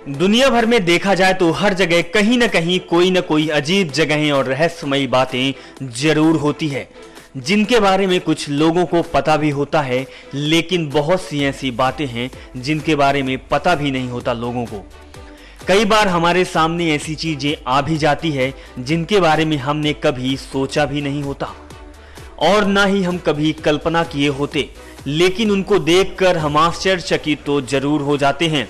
दुनिया भर में देखा जाए तो हर जगह कहीं न कोई अजीब जगहें और रहस्यमयी बातें जरूर होती है, जिनके बारे में कुछ लोगों को पता भी होता है, लेकिन बहुत सी ऐसी बातें हैं जिनके बारे में पता भी नहीं होता लोगों को। कई बार हमारे सामने ऐसी चीजें आ भी जाती है जिनके बारे में हमने कभी सोचा भी नहीं होता और ना ही हम कभी कल्पना किए होते, लेकिन उनको देखकर हम आश्चर्यचकित तो जरूर हो जाते हैं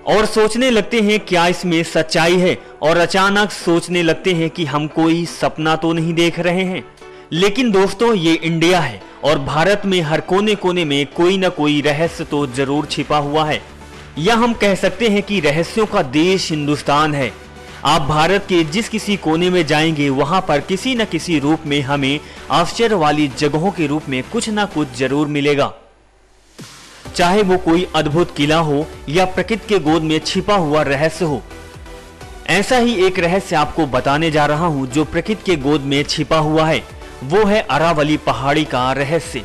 और सोचने लगते हैं क्या इसमें सच्चाई है, और अचानक सोचने लगते हैं कि हम कोई सपना तो नहीं देख रहे हैं। लेकिन दोस्तों, ये इंडिया है और भारत में हर कोने कोने में कोई ना कोई रहस्य तो जरूर छिपा हुआ है, या हम कह सकते हैं कि रहस्यों का देश हिंदुस्तान है। आप भारत के जिस किसी कोने में जाएंगे वहां पर किसी न किसी रूप में हमें आश्चर्य वाली जगहों के रूप में कुछ ना कुछ जरूर मिलेगा, चाहे वो कोई अद्भुत किला हो या प्रकृति के गोद में छिपा हुआ रहस्य हो। ऐसा ही एक रहस्य आपको बताने जा रहा हूं जो प्रकृति के गोद में छिपा हुआ है, वो है अरावली पहाड़ी का रहस्य।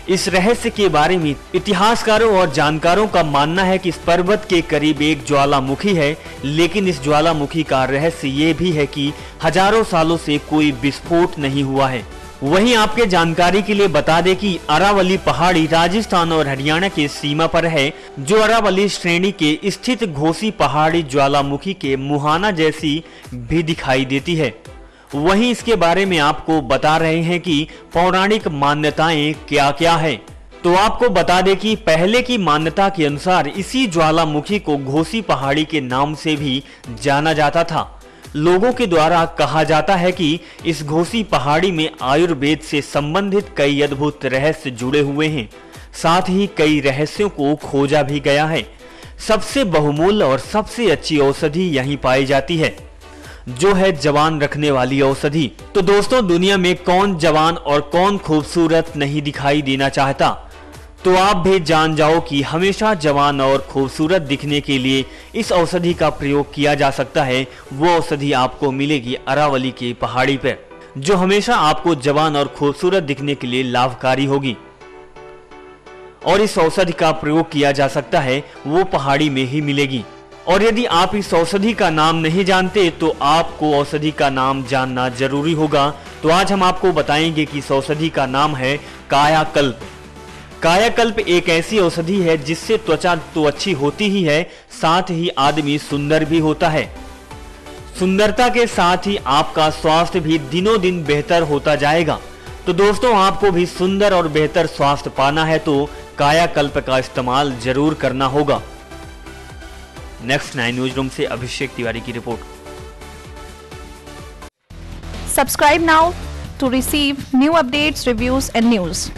इस रहस्य के बारे में इतिहासकारों और जानकारों का मानना है कि इस पर्वत के करीब एक ज्वालामुखी है, लेकिन इस ज्वालामुखी का रहस्य ये भी है कि हजारों सालों से कोई विस्फोट नहीं हुआ है। वहीं आपके जानकारी के लिए बता दें कि अरावली पहाड़ी राजस्थान और हरियाणा की सीमा पर है, जो अरावली श्रेणी के स्थित घोसी पहाड़ी ज्वालामुखी के मुहाना जैसी भी दिखाई देती है। वहीं इसके बारे में आपको बता रहे हैं कि पौराणिक मान्यताएं क्या क्या है। तो आपको बता दें कि पहले की मान्यता के अनुसार इसी ज्वालामुखी को घोसी पहाड़ी के नाम से भी जाना जाता था। लोगों के द्वारा कहा जाता है कि इस घोसी पहाड़ी में आयुर्वेद से संबंधित कई अद्भुत रहस्य जुड़े हुए हैं, साथ ही कई रहस्यों को खोजा भी गया है। सबसे बहुमूल्य और सबसे अच्छी औषधि यहीं पाई जाती है, जो है जवान रखने वाली औषधि। तो दोस्तों, दुनिया में कौन जवान और कौन खूबसूरत नहीं दिखाई देना चाहता, तो आप भी जान जाओ कि हमेशा जवान और खूबसूरत दिखने के लिए इस औषधि का प्रयोग किया जा सकता है। वो औषधि आपको मिलेगी अरावली की पहाड़ी पर, जो हमेशा आपको जवान और खूबसूरत दिखने के लिए लाभकारी होगी, और इस औषधि का प्रयोग किया जा सकता है वो पहाड़ी में ही मिलेगी। और यदि आप इस औषधि का नाम नहीं जानते तो आपको औषधि का नाम जानना जरूरी होगा। तो आज हम आपको बताएंगे कि इस औषधि का नाम है कायाकल्प। कायाकल्प एक ऐसी औषधि है जिससे त्वचा तो अच्छी होती ही है, साथ ही आदमी सुंदर भी होता है। सुंदरता के साथ ही आपका स्वास्थ्य भी दिनों दिन बेहतर होता जाएगा। तो दोस्तों, आपको भी सुंदर और बेहतर स्वास्थ्य पाना है तो कायाकल्प का इस्तेमाल जरूर करना होगा। नेक्स्ट 9 न्यूज रूम से अभिषेक तिवारी की report. Subscribe now to receive new updates, reviews and news.